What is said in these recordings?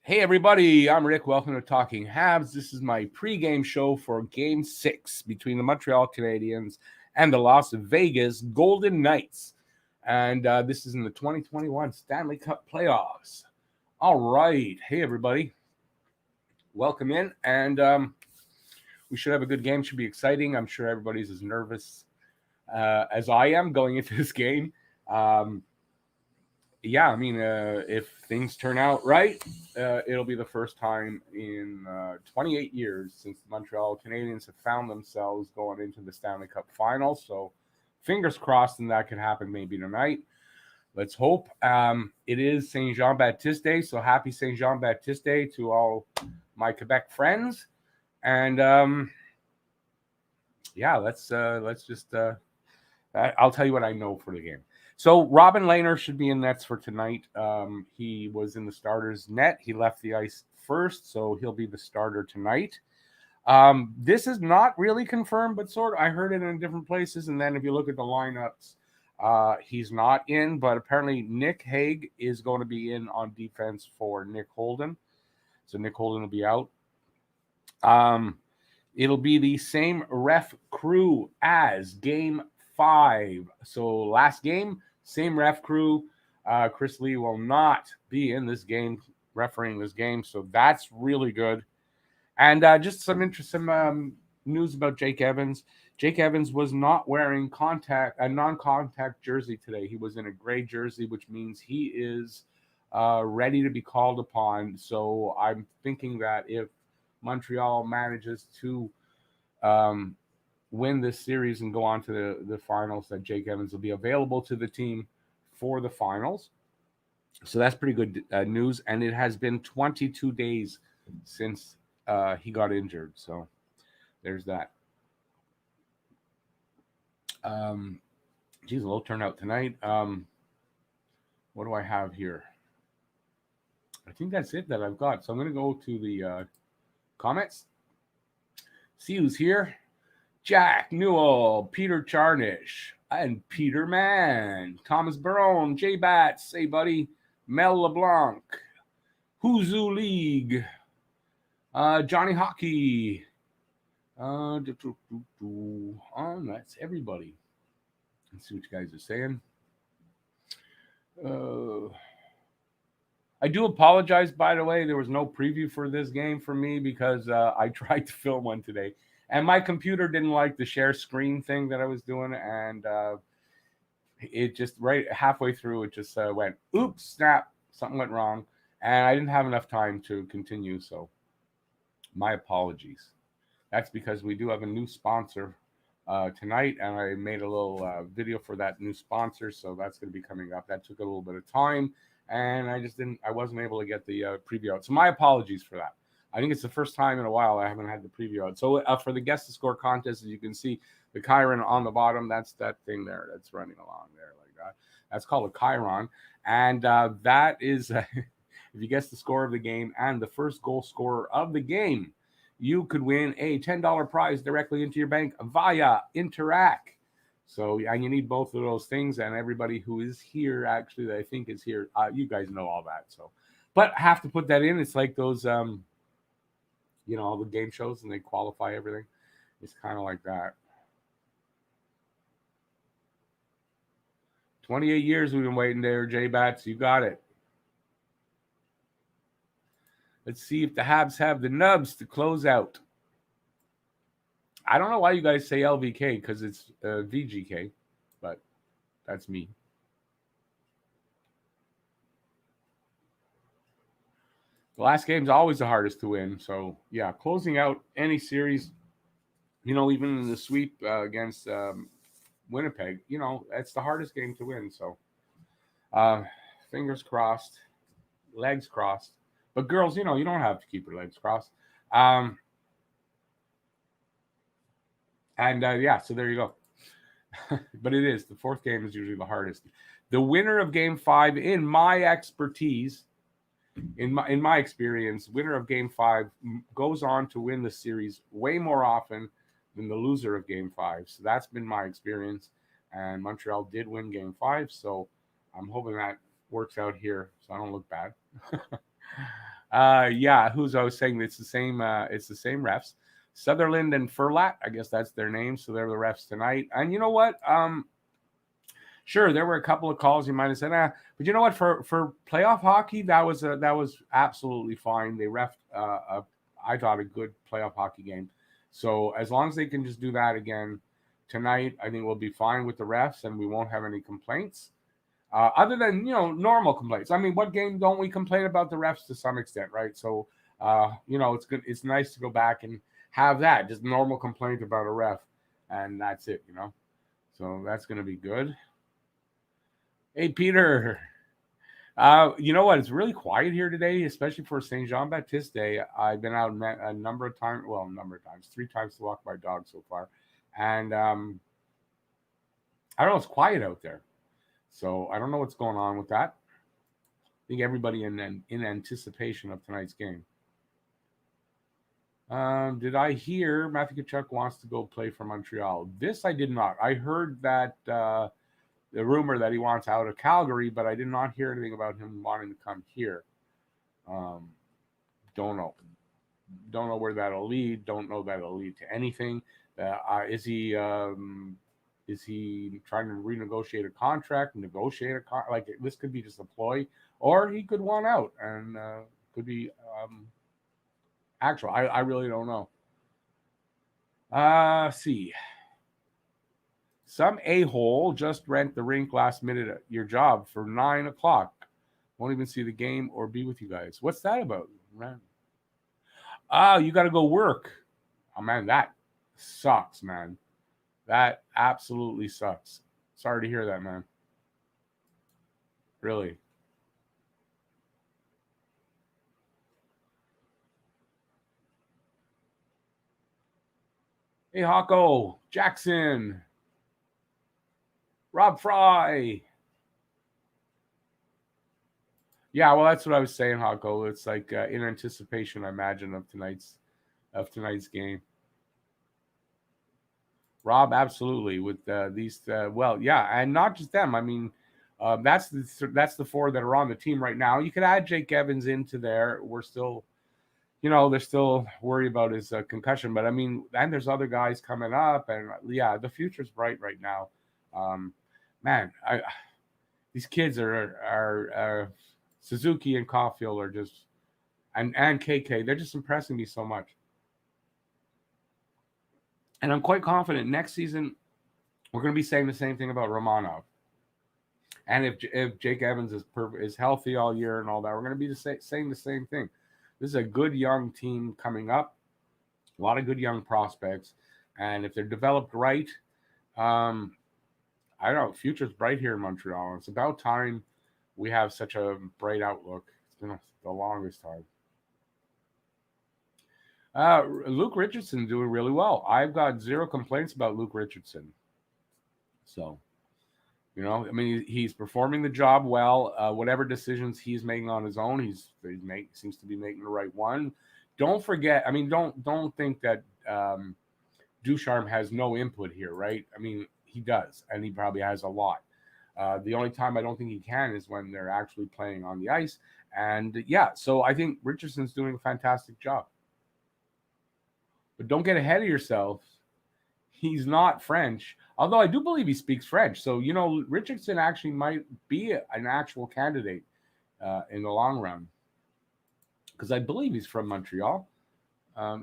Hey everybody, I'm Rick. Welcome to Talking Habs. This is my pregame show for Game 6 between the Montreal Canadiens and the Las Vegas Golden Knights. And this is in the 2021 Stanley Cup Playoffs. All right. Hey everybody. Welcome in. And we should have a good game. Should be exciting. I'm sure everybody's as nervous as I am going into this game. If things turn out right, it'll be the first time in 28 years since the Montreal Canadiens have found themselves going into the Stanley Cup Finals. So fingers crossed, and that could happen maybe tonight. Let's hope. It is Saint Jean Baptiste Day, so happy Saint Jean Baptiste Day to all my Quebec friends. And let's just. I'll tell you what I know for the game. So Robin Lehner should be in nets for tonight. He was in the starter's net. He left the ice first, so he'll be the starter tonight. This is not really confirmed, but sort of. I heard it in different places, and then if you look at the lineups, he's not in. But apparently Nick Hague is going to be in on defense for Nick Holden. So Nick Holden will be out. It'll be the same ref crew as Game 5. So last game, same ref crew. Chris Lee will not be in this game, refereeing this game. So that's really good. And just some interesting news about Jake Evans. Jake Evans was not wearing a non-contact jersey today. He was in a gray jersey, which means he is ready to be called upon. So I'm thinking that if Montreal manages to win this series and go on to the finals, that Jake Evans will be available to the team for the finals. So that's pretty good news. And it has been 22 days since he got injured. So there's that. Geez, a low turnout tonight. What do I have here? I think that's it that I've got. So I'm going to go to the comments. See who's here. Jack Newell, Peter Charnish, and Peter Mann, Thomas Barone, Jay Batts, hey buddy, Mel LeBlanc, Huzu League, Johnny Hockey. That's everybody. Let's see what you guys are saying. I do apologize, by the way. There was no preview for this game for me because I tried to film one today. And my computer didn't like the share screen thing that I was doing. And it just right halfway through, it just went, oops, snap, something went wrong. And I didn't have enough time to continue. So my apologies. That's because we do have a new sponsor tonight. And I made a little video for that new sponsor. So that's going to be coming up. That took a little bit of time. And I wasn't able to get the preview out. So my apologies for that. I think it's the first time in a while I haven't had the preview out. So for the guess to score contest, as you can see, the Chiron on the bottom, that's that thing there that's running along there like that. That's called a Chiron. And that is, if you guess the score of the game and the first goal scorer of the game, you could win a $10 prize directly into your bank via Interac. So, and you need both of those things. And everybody who is here, actually, that I think is here, you guys know all that. So, but have to put that in. It's like those, all the game shows and they qualify everything. It's kind of like that. 28 years we've been waiting there, Jay Batts. You got it. Let's see if the Habs have the nubs to close out. I don't know why you guys say LVK because it's VGK, but that's me. The last game's always the hardest to win. So, yeah, closing out any series, even in the sweep against Winnipeg, it's the hardest game to win. So, fingers crossed, legs crossed. But girls, you don't have to keep your legs crossed. So there you go. But it is. The fourth game is usually the hardest. The winner of Game 5, in my expertise, in my experience, winner of Game 5 goes on to win the series way more often than the loser of Game 5. So that's been my experience. And Montreal did win Game 5. So I'm hoping that works out here so I don't look bad. Yeah, who's I was saying it's the same. It's the same refs, Sutherland and Furlat. I guess that's their names. So they're the refs tonight. And you know what? Sure, there were a couple of calls you might have said, but you know what? For playoff hockey, that was absolutely fine. They refed, I thought, a good playoff hockey game. So as long as they can just do that again tonight, I think we'll be fine with the refs, and we won't have any complaints. Other than normal complaints. I mean, what game don't we complain about the refs to some extent, right? So it's good. It's nice to go back and have that just normal complaint about a ref, and that's it. So that's going to be good. Hey, Peter. You know what? It's really quiet here today, especially for St. Jean Baptiste Day. I've been out a number of times, 3 times to walk my dog so far. And I don't know, it's quiet out there. So I don't know what's going on with that. I think everybody in anticipation of tonight's game. Did I hear Matthew Tkachuk wants to go play for Montreal? This I did not. I heard that the rumor that he wants out of Calgary, but I did not hear anything about him wanting to come here. Don't know. Don't know where that'll lead. Don't know that it'll lead to anything. Is he trying to renegotiate a contract? Like this could be just a ploy, or he could want out and could be actual. I really don't know. See. Some a-hole just rent the rink last minute at your job for 9 o'clock. Won't even see the game or be with you guys. What's that about, man? You got to go work. Oh, man, that sucks, man. That absolutely sucks. Sorry to hear that, man. Really. Hey, Hawko, Jackson, Rob Fry. Yeah, well, that's what I was saying, Hawko. It's like in anticipation, I imagine, of tonight's game. Rob, absolutely, with these. Well, yeah, and not just them. I mean, that's the 4 that are on the team right now. You could add Jake Evans into there. We're still, they're still worried about his concussion. But I mean, and there's other guys coming up, and yeah, the future's bright right now. Man, these kids are Suzuki and Caulfield are just, and KK, they're just impressing me so much. And I'm quite confident next season we're going to be saying the same thing about Romanov. And if Jake Evans is healthy all year and all that, we're going to be saying the same thing. This is a good young team coming up, a lot of good young prospects, and if they're developed right, I don't know, future's bright here in Montreal. It's about time we have such a bright outlook. It's been the longest time. Luke Richardson doing really well. I've got 0 complaints about Luke Richardson. So, I mean, he's performing the job well. Whatever decisions he's making on his own, he seems to be making the right one. Don't forget. I mean, don't think that Ducharme has no input here, right? I mean, he does, and he probably has a lot. The only time I don't think he can is when they're actually playing on the ice. And yeah, so I think Richardson's doing a fantastic job. But don't get ahead of yourself. He's not French, although I do believe he speaks French. So, Richardson actually might be an actual candidate in the long run, because I believe he's from Montreal.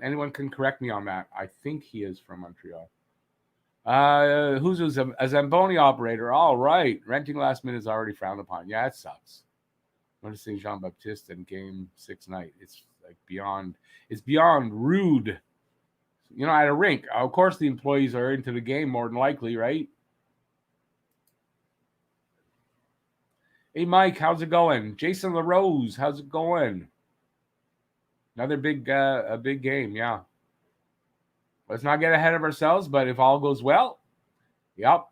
Anyone can correct me on that. I think he is from Montreal. Who's a Zamboni operator? All right. Renting last minute is already frowned upon. Yeah, it sucks. Going to St. Jean Baptiste in game 6 night. It's like beyond rude. At a rink. Of course the employees are into the game more than likely, right? Hey Mike, how's it going? Jason LaRose, how's it going? Another a big game, yeah. Let's not get ahead of ourselves, but if all goes well, yep.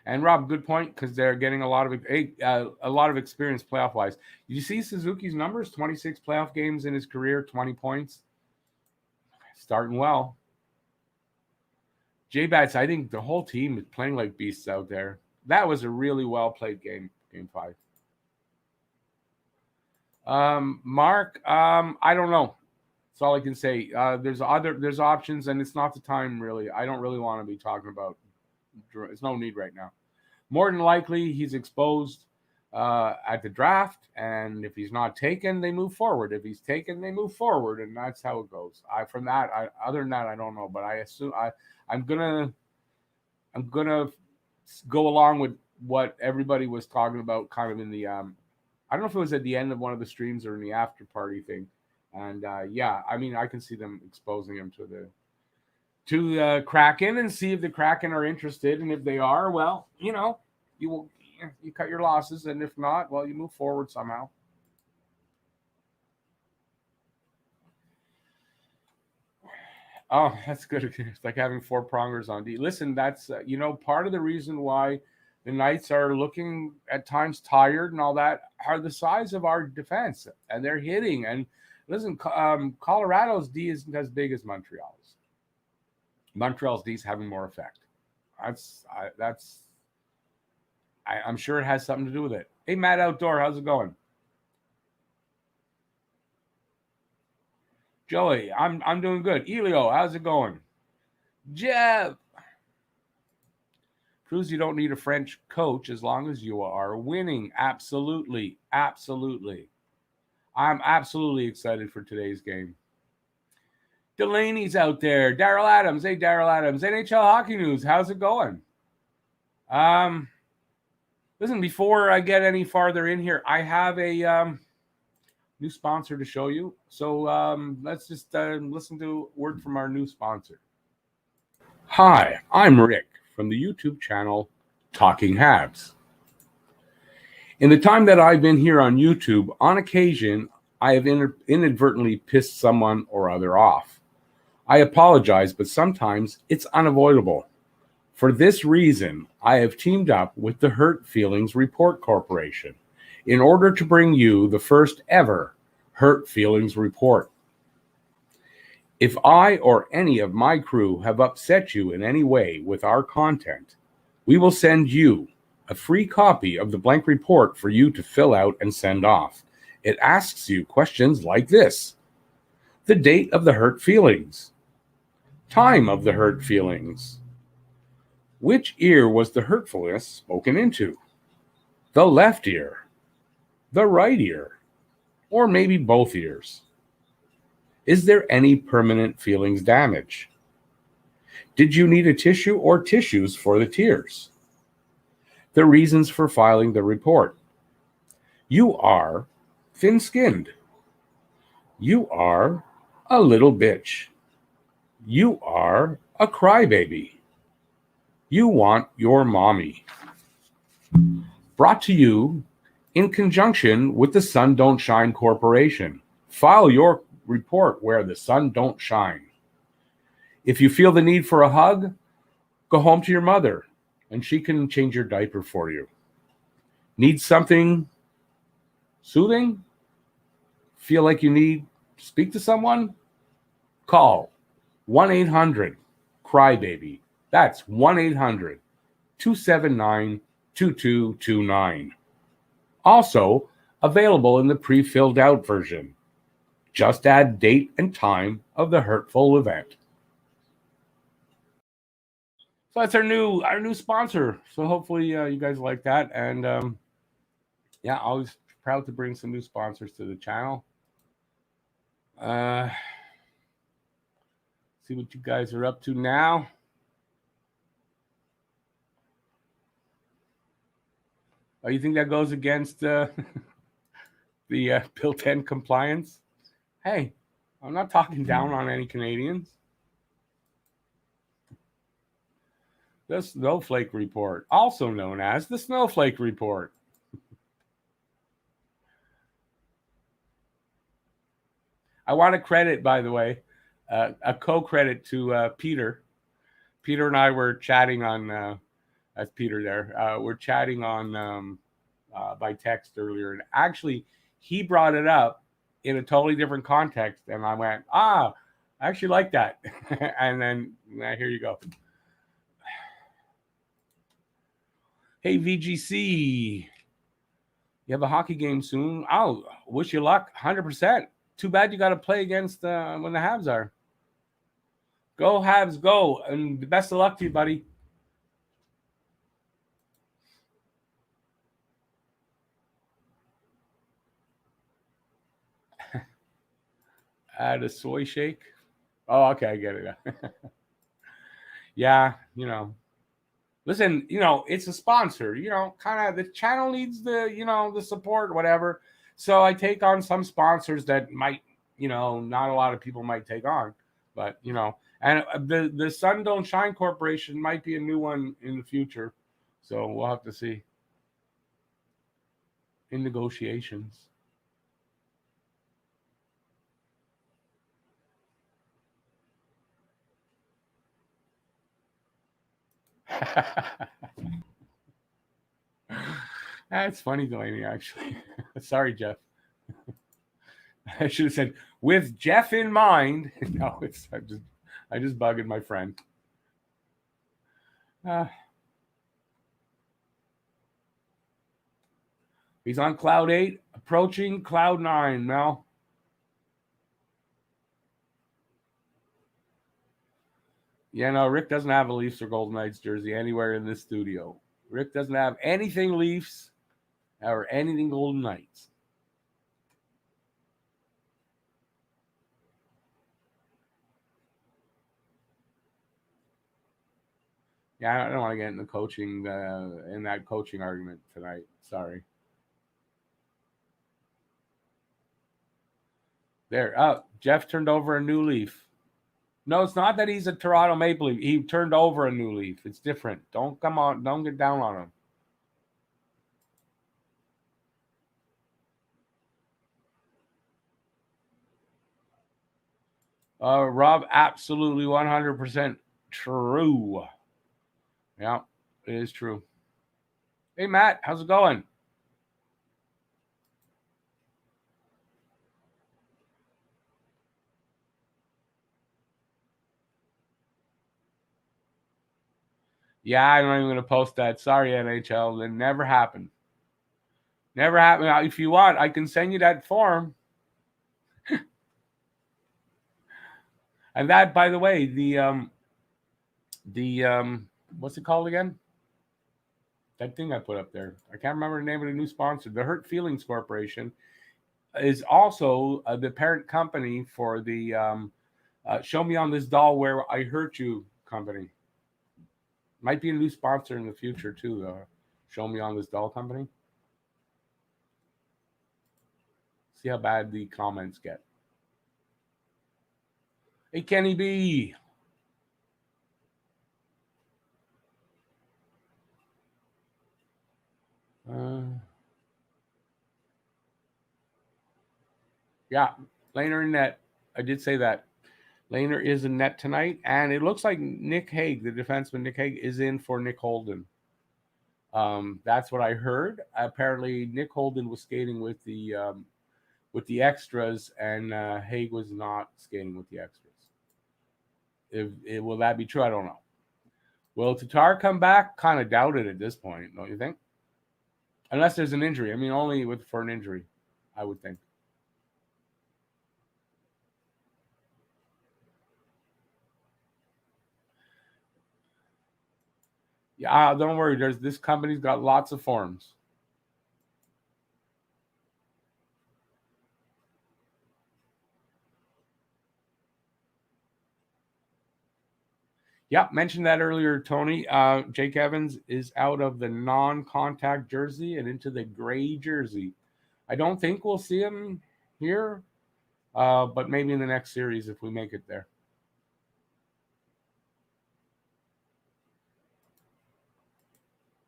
And Rob, good point, because they're getting a lot of experience playoff wise. Did you see Suzuki's numbers? 26 playoff games in his career, 20 points. Starting well. J-Bats, I think the whole team is playing like beasts out there. That was a really well played game 5. Mark, I don't know. That's all I can say. There's options, and it's not the time really. I don't really want to be talking about. It's no need right now. More than likely, he's exposed at the draft, and if he's not taken, they move forward. If he's taken, they move forward, and that's how it goes. Other than that, I don't know, but I assume I'm gonna go along with what everybody was talking about, kind of in the I don't know if it was at the end of one of the streams or in the after party thing, and yeah, I mean, I can see them exposing him to the Kraken and see if the Kraken are interested, and if they are, well, you cut your losses, and if not, well, you move forward somehow. Oh, that's good. It's like having four prongers on D. Listen, that's part of the reason why the Knights are looking at times tired and all that are the size of our defense, and they're hitting. And listen, Colorado's D isn't as big as Montreal's. Montreal's D is having more effect. I'm sure it has something to do with it. Hey, Matt Outdoor, how's it going? Joey, I'm doing good. Elio, how's it going? Jeff, proves you don't need a French coach as long as you are winning. Absolutely, absolutely. I'm absolutely excited for today's game. Delaney's out there. Daryl Adams, hey Daryl Adams. NHL Hockey News, how's it going? Listen, before I get any farther in here, I have a new sponsor to show you. So let's just listen to a word from our new sponsor. Hi, I'm Rick from the YouTube channel Talking Habs. In the time that I've been here on YouTube, on occasion, I have inadvertently pissed someone or other off. I apologize, but sometimes it's unavoidable. For this reason, I have teamed up with the Hurt Feelings Report Corporation in order to bring you the first ever Hurt Feelings Report. If I or any of my crew have upset you in any way with our content, we will send you a free copy of the blank report for you to fill out and send off. It asks you questions like this: the date of the hurt feelings, time of the hurt feelings, which ear was the hurtfulness spoken into, the left ear, the right ear, or maybe both ears. Is there any permanent feelings damage? Did you need a tissue or tissues for the tears? The reasons for filing the report. You are thin-skinned. You are a little bitch. You are a crybaby. You want your mommy. Brought to you in conjunction with the Sun Don't Shine Corporation. File your report where the sun don't shine. If you feel the need for a hug, go home to your mother and she can change your diaper for you. Need something soothing? Feel like you need to speak to someone? Call 1-800-CRYBABY. That's 1-800-279-2229. Also available in the pre-filled out version. Just add date and time of the hurtful event. So that's our new sponsor. So hopefully you guys like that. And yeah, always proud to bring some new sponsors to the channel. See what you guys are up to now. Oh, you think that goes against the Bill 10 compliance? Hey, I'm not talking down on any Canadians. The Snowflake Report, also known as the Snowflake Report. I want to credit, by the way, a co-credit to Peter. Peter and I were chatting on, that's Peter there, we're chatting on by text earlier. And actually, he brought it up in a totally different context. And I went, I actually like that. And then here you go. Hey, VGC. You have a hockey game soon. Oh, wish you luck. 100%. Too bad you got to play against when the Habs are. Go Habs, go, and best of luck to you, buddy. Add a soy shake. Oh, okay, I get it. Yeah, listen, it's a sponsor, kind of the channel needs the support, whatever. So I take on some sponsors that might, not a lot of people might take on, but, and the Sun Don't Shine Corporation might be a new one in the future. So we'll have to see in negotiations. That's funny, Delaney, actually. Sorry, Jeff. I should have said, with Jeff in mind. No, I just bugging my friend. He's on cloud 8, approaching cloud 9, Mel. Yeah, no, Rick doesn't have a Leafs or Golden Knights jersey anywhere in this studio. Rick doesn't have anything Leafs or anything Golden Knights. Yeah, I don't want to get in the coaching in that coaching argument tonight. Sorry. There. Oh, Jeff turned over a new leaf. No, it's not that he's a Toronto Maple Leaf. He turned over a new leaf. It's different. Don't get down on him. Rob, absolutely 100% true. Yeah, it is true. Hey, Matt, how's it going? Yeah, I'm not even going to post that. Sorry, NHL. It never happened. Never happened. If you want, I can send you that form. And that, by the way, the what's it called again? That thing I put up there. I can't remember the name of the new sponsor. The Hurt Feelings Corporation is also the parent company for the Show Me on This Doll Where I Hurt You company. Might be a new sponsor in the future too, though. Show Me on This Doll company. See how bad the comments get. Hey, Kenny B. Yeah, Lehner in net. I did say that. Lehner is in net tonight, and it looks like Nick Hague, the defenseman Nick Hague, is in for Nick Holden. That's what I heard. Apparently, Nick Holden was skating with the extras, and Hague was not skating with the extras. Will that be true? I don't know. Will Tatar come back? Kind of doubt it at this point, don't you think? Unless there's an injury. I mean, only for an injury, I would think. Yeah, don't worry. This company's got lots of forms. Yeah, mentioned that earlier, Tony. Jake Evans is out of the non-contact jersey and into the gray jersey. I don't think we'll see him here, but maybe in the next series if we make it there.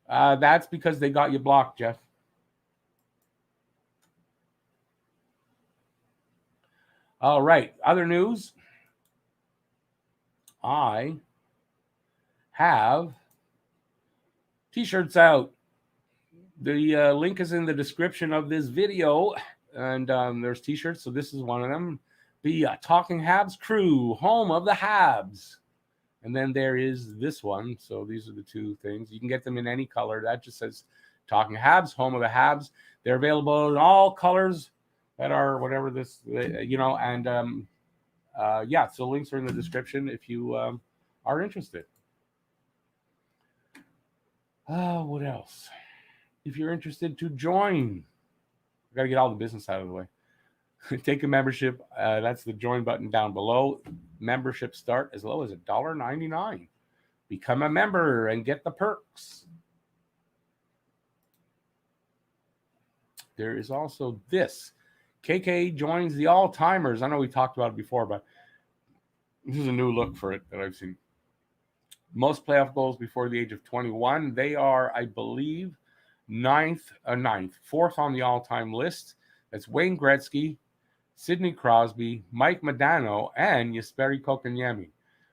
That's because they got you blocked, Jeff. All right. Other news. I have t-shirts out. The link is in the description of this video, and there's t-shirts. So this is one of them. The Talking Habs crew, home of the Habs. And then there is this one. So these are the two things. You can get them in any color. That just says Talking Habs, home of the Habs. They're available in all colors that are whatever this, and yeah, so links are in the description if you are interested. What else? If you're interested to join, I got to get all the business out of the way. Take a membership. That's the join button down below. Membership start as low as $1.99. Become a member and get the perks. There is also this. KK joins the all-timers. I know we talked about it before, but this is a new look for it that I've seen. Most playoff goals before the age of 21. They are, I believe, fourth on the all-time list. That's Wayne Gretzky, Sidney Crosby, Mike Modano, and Jesperi Kotkaniemi.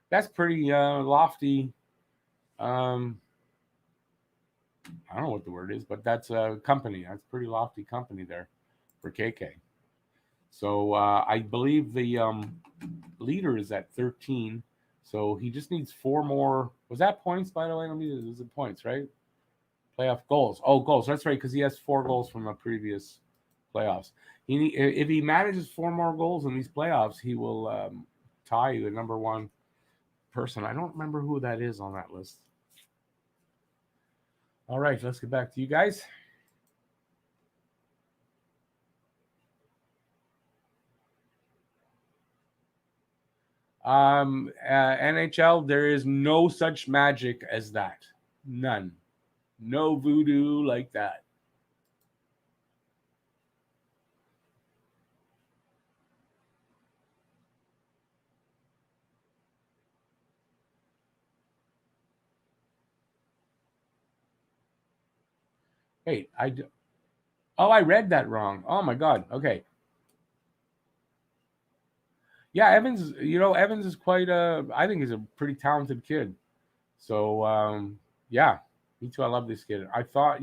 That's pretty lofty. I don't know what the word is, but that's a company. That's pretty lofty company there for KK. So I believe the leader is at 13. So he just needs 4 more. Was that points, by the way? Is it points, right? Playoff goals. Oh, goals. That's right, because he has 4 goals from a previous playoffs. If he manages 4 more goals in these playoffs, he will tie the number 1 person. I don't remember who that is on that list. All right, let's get back to you guys. NHL, there is no such magic as that. None. No voodoo like that. Wait, I read that wrong. Oh my God. Okay. Yeah, Evans, Evans is quite I think he's a pretty talented kid. So, yeah, me too. I love this kid. I thought,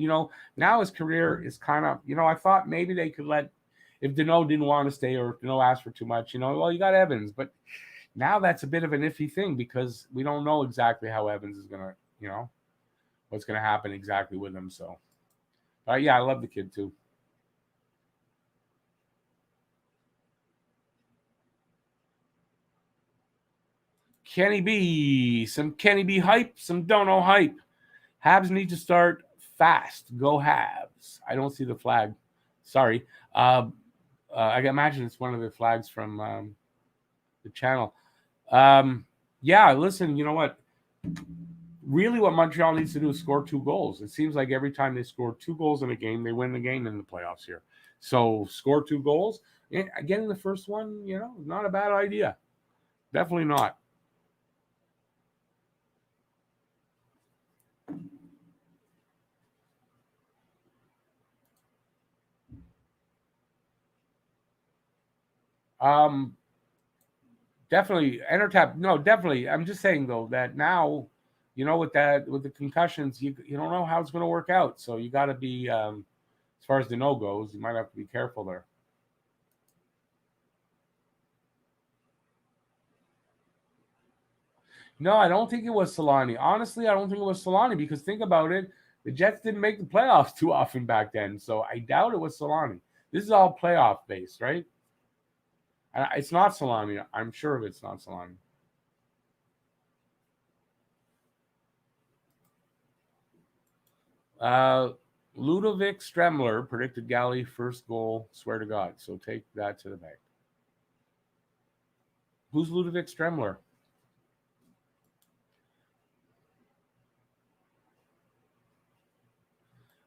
now his career is kind of, I thought maybe they could if Deneau didn't want to stay or if Deneau asked for too much, well, you got Evans. But now that's a bit of an iffy thing because we don't know exactly how Evans is going to, what's going to happen exactly with him. So, yeah, I love the kid too. Kenny B. Some Kenny B hype, some Dono hype. Habs need to start fast. Go Habs. I don't see the flag. Sorry. I imagine it's one of the flags from the channel. Yeah, listen, you know what? Really what Montreal needs to do is score 2 goals. It seems like every time they score 2 goals in a game, they win the game in the playoffs here. So score 2 goals. Getting the first one, not a bad idea. Definitely not. Definitely Entertap. No, definitely. I'm just saying though that now, with the concussions, you don't know how it's going to work out. So you got to be, as far as the no goes, you might have to be careful there. No, I don't think it was Solani. Honestly, I don't think it was Solani because think about it. The Jets didn't make the playoffs too often back then. So I doubt it was Solani. This is all playoff based, right? It's not Solani. I'm sure of it's not Solani. Ludovic Stremler predicted Galley first goal. Swear to God. So take that to the bank. Who's Ludovic Stremler?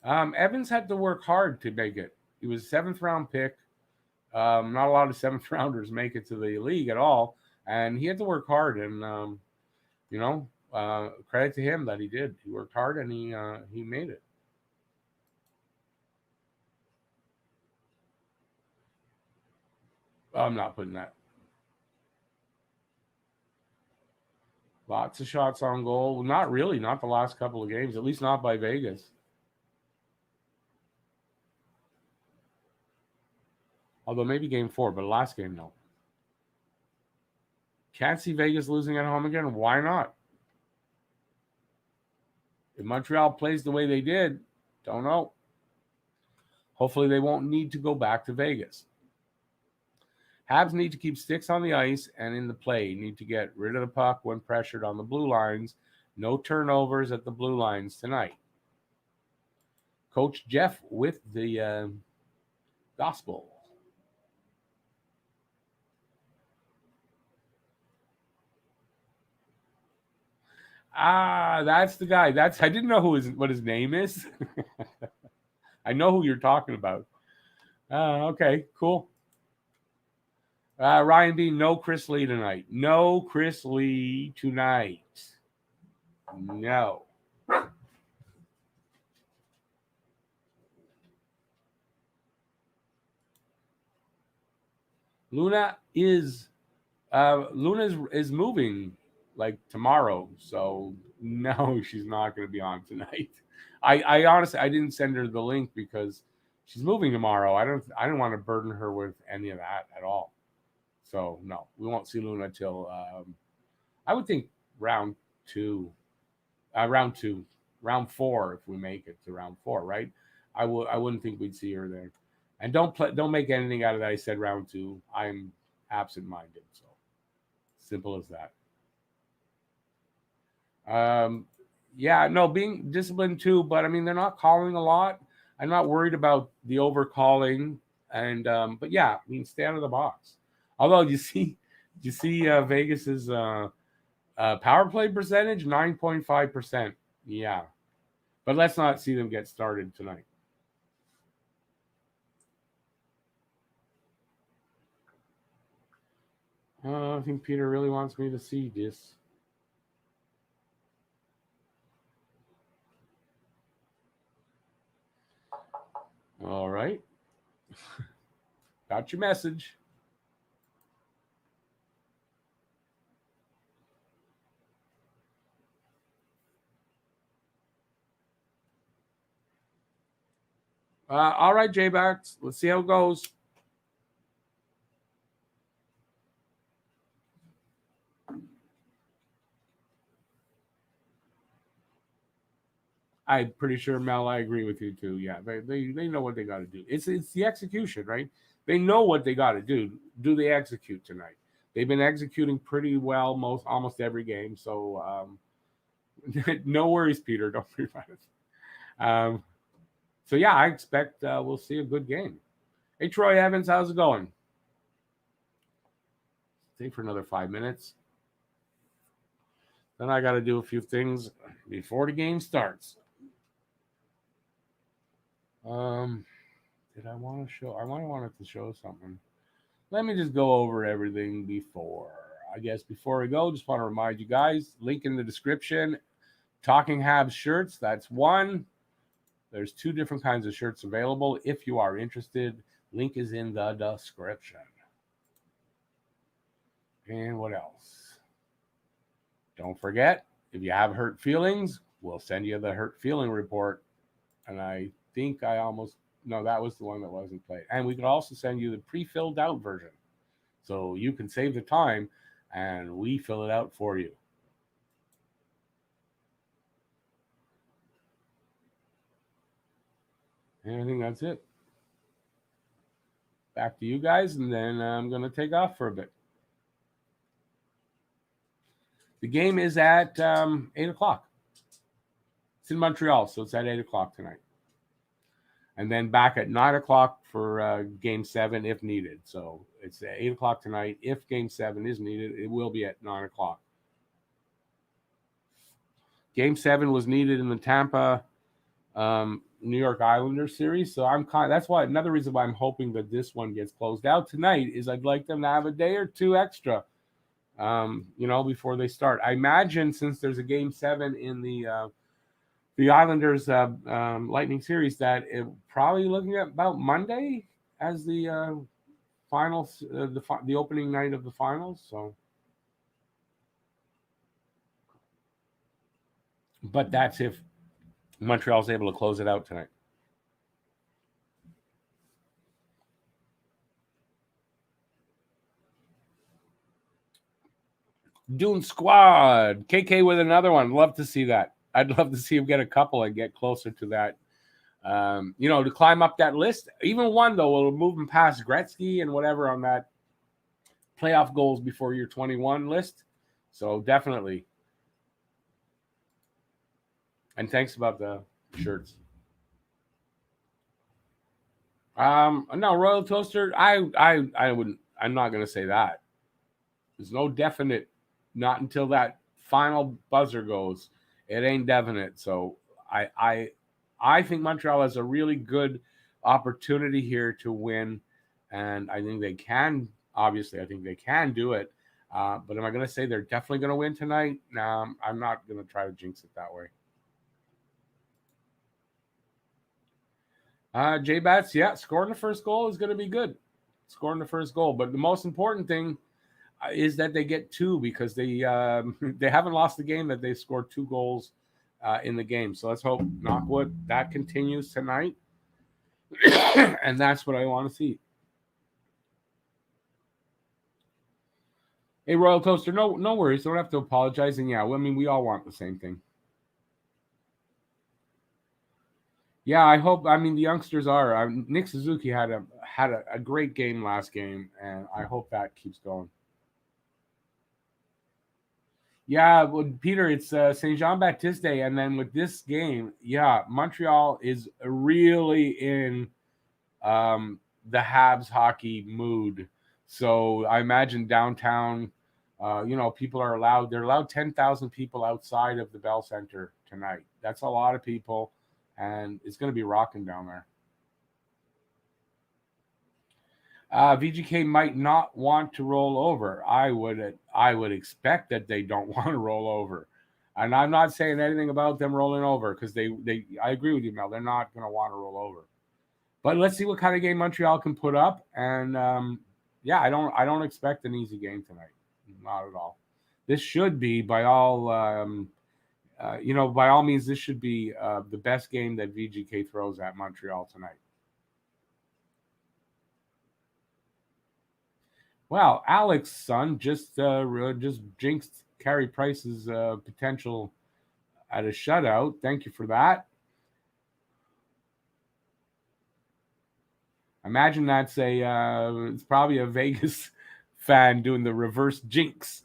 Evans had to work hard to make it. He was a 7th round pick. Not a lot of 7th rounders make it to the league at all, and he had to work hard. And credit to him that he did. He worked hard and he made it. I'm not putting that. Lots of shots on goal. Not really. Not the last couple of games. At least not by Vegas. Although maybe game 4, but last game, no. Can't see Vegas losing at home again. Why not? If Montreal plays the way they did, don't know. Hopefully they won't need to go back to Vegas. Habs need to keep sticks on the ice and in the play. Need to get rid of the puck when pressured on the blue lines. No turnovers at the blue lines tonight. Coach Jeff with the gospel. That's the guy. I didn't know what his name is. I know who you're talking about. Okay, cool. Ryan B, no Chris Lee tonight. No Chris Lee tonight. No. Luna is moving like tomorrow, so no, she's not going to be on tonight. I honestly I didn't send her the link because she's moving tomorrow. I don't want to burden her with any of that at all. So no, we won't see Luna till I would think round 4 if we make it to round 4, right? I wouldn't think we'd see her there. And don't make anything out of that. I said round 2. I'm absent-minded, so simple as that. Yeah, no, being disciplined too, but I mean they're not calling a lot. I'm not worried about the over calling, and but yeah, I mean stay out of the box. Although you see Vegas's power play percentage 9.5%. Yeah, but let's not see them get started tonight. I think Peter really wants me to see this. All right. Got your message. All right, J-Backs. Let's see how it goes. I'm pretty sure, Mel, I agree with you too. Yeah, they know what they got to do. It's the execution, right? They know what they got to do. Do they execute tonight? They've been executing pretty well almost every game. So no worries, Peter. Don't worry about it. So yeah, I expect we'll see a good game. Hey, Troy Evans, how's it going? Stay for another 5 minutes. Then I got to do a few things before the game starts. Did I want to show? I wanted to show something. Let me just go over everything before. I guess before we go, just want to remind you guys, link in the description. Talking Habs shirts, that's one. There's 2 different kinds of shirts available. If you are interested, link is in the description. And what else? Don't forget, if you have hurt feelings, we'll send you the hurt feeling report. And I think that was the one that wasn't played. And we could also send you the pre-filled out version. So you can save the time and we fill it out for you. And I think that's it. Back to you guys, and then I'm going to take off for a bit. The game is at 8 o'clock. It's in Montreal, so it's at 8 o'clock tonight. And then back at 9 o'clock for Game 7 if needed. So it's at 8 o'clock tonight. If Game 7 is needed, it will be at 9 o'clock. Game 7 was needed in the Tampa New York Islanders series. So that's why another reason why I'm hoping that this one gets closed out tonight is I'd like them to have a day or 2 extra, before they start. I imagine since there's a Game 7 in the Islanders Lightning series that it probably looking at about Monday as the finals, the opening night of the finals. So, but that's if Montreal's able to close it out tonight. Dune Squad, KK with another one. Love to see that. I'd love to see him get a couple and get closer to that to climb up that list. Even one, though, will move him past Gretzky and whatever on that playoff goals before year 21 list. So definitely. And thanks about the shirts. No, Royal Toaster, I wouldn't, I'm not going to say that. There's no definite, not until that final buzzer goes. It ain't definite. So I think Montreal has a really good opportunity here to win. And I think they can, obviously, I think they can do it. But am I going to say they're definitely going to win tonight? No, I'm not going to try to jinx it that way. J-Bats, yeah, scoring the first goal is going to be good. Scoring the first goal. But the most important thing is that they get two, because they haven't lost the game that they scored 2 goals in the game. So let's hope, knockwood, that continues tonight. And that's what I want to see. Hey, Royal Toaster, no worries. Don't have to apologize. And yeah, I mean, we all want the same thing. Yeah, I hope. I mean, the youngsters are. Nick Suzuki had a great game last game, and I hope that keeps going. Yeah, well, Peter, it's Saint Jean Baptiste Day, and then with this game, yeah, Montreal is really in the Habs hockey mood. So I imagine downtown, people are allowed. They're allowed 10,000 people outside of the Bell Center tonight. That's a lot of people. And it's going to be rocking down there. VGK might not want to roll over. I would expect that they don't want to roll over. And I'm not saying anything about them rolling over, because I agree with you, Mel. They're not going to want to roll over. But let's see what kind of game Montreal can put up. And I don't expect an easy game tonight. Not at all. This should be, by all by all means, this should be the best game that VGK throws at Montreal tonight. Well, Alex, son, just jinxed Carey Price's potential at a shutout. Thank you for that. Imagine that's it's probably a Vegas fan doing the reverse jinx.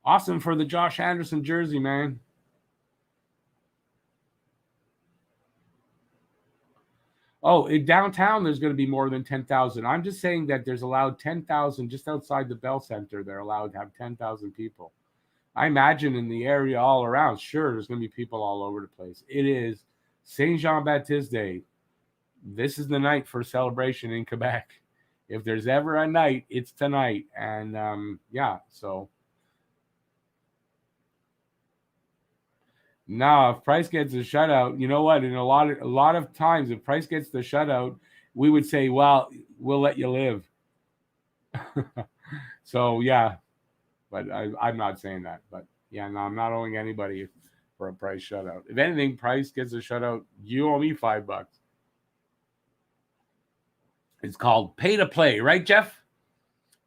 Awesome for the Josh Anderson jersey, man. Oh, in downtown, there's going to be more than 10,000. I'm just saying that there's allowed 10,000 just outside the Bell Center. They're allowed to have 10,000 people. I imagine in the area all around, sure, there's going to be people all over the place. It is Saint Jean Baptiste Day. This is the night for celebration in Quebec. If there's ever a night, it's tonight. And so. Now, if Price gets a shutout, you know what? In a lot of times, if Price gets the shutout, we would say, well, we'll let you live. So, yeah. But I'm not saying that. But, yeah, no, I'm not owing anybody for a Price shutout. If anything, Price gets a shutout, you owe me $5. It's called pay to play, right, Jeff?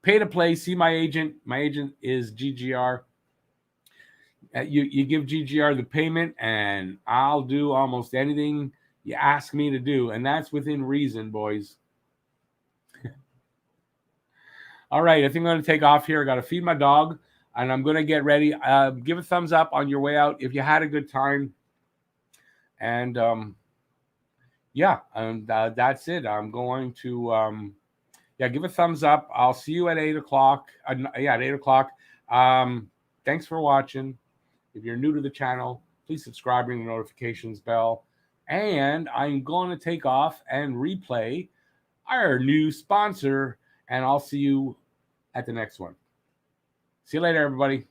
Pay to play. See my agent. My agent is GGR. You give GGR the payment, and I'll do almost anything you ask me to do, and that's within reason, boys. All right, I think I'm going to take off here. I got to feed my dog, and I'm going to get ready. Give a thumbs up on your way out if you had a good time. And, that's it. I'm going to, give a thumbs up. I'll see you at 8 o'clock. At 8 o'clock. Thanks for watching. If you're new to the channel, please subscribe, ring the notifications bell. And I'm going to take off and replay our new sponsor, and I'll see you at the next one. See you later, everybody.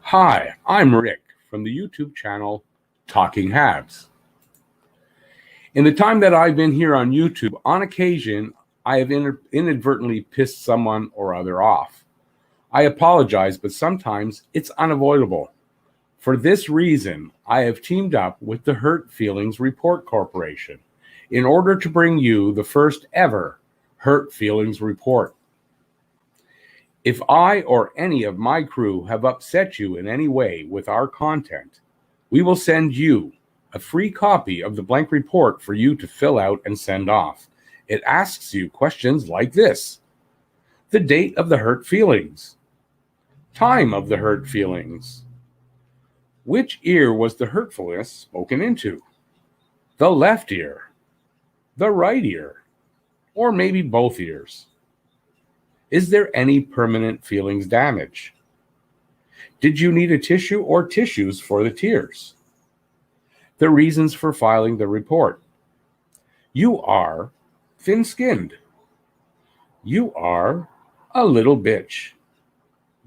Hi, I'm Rick from the YouTube channel Talking Habs. In the time that I've been here on YouTube, on occasion, I have inadvertently pissed someone or other off. I apologize, but sometimes it's unavoidable. For this reason, I have teamed up with the Hurt Feelings Report Corporation in order to bring you the first ever Hurt Feelings Report. If I or any of my crew have upset you in any way with our content, we will send you a free copy of the blank report for you to fill out and send off. It asks you questions like this: the date of the hurt feelings, time of the hurt feelings, which ear was the hurtfulness spoken into, the left ear, the right ear, or maybe both ears. Is there any permanent feelings damage? Did you need a tissue or tissues for the tears? The reasons for filing the report. You are thin-skinned. You are a little bitch.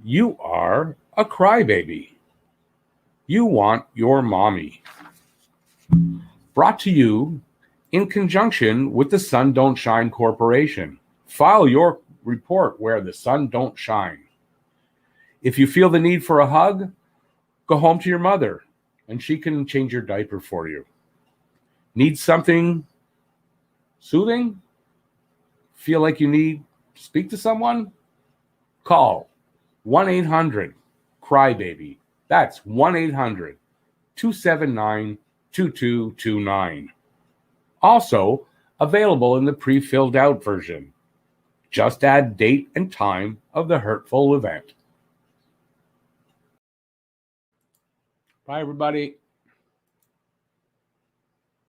You are a crybaby. You want your mommy. Brought to you in conjunction with the Sun Don't Shine Corporation. File your report where the sun don't shine. If you feel the need for a hug, go home to your mother and she can change your diaper for you. Need something soothing? Feel like you need to speak to someone? Call 1-800-CRYBABY. That's 1-800-279-2229. Also available in the pre-filled out version. Just add date and time of the hurtful event. Bye, everybody.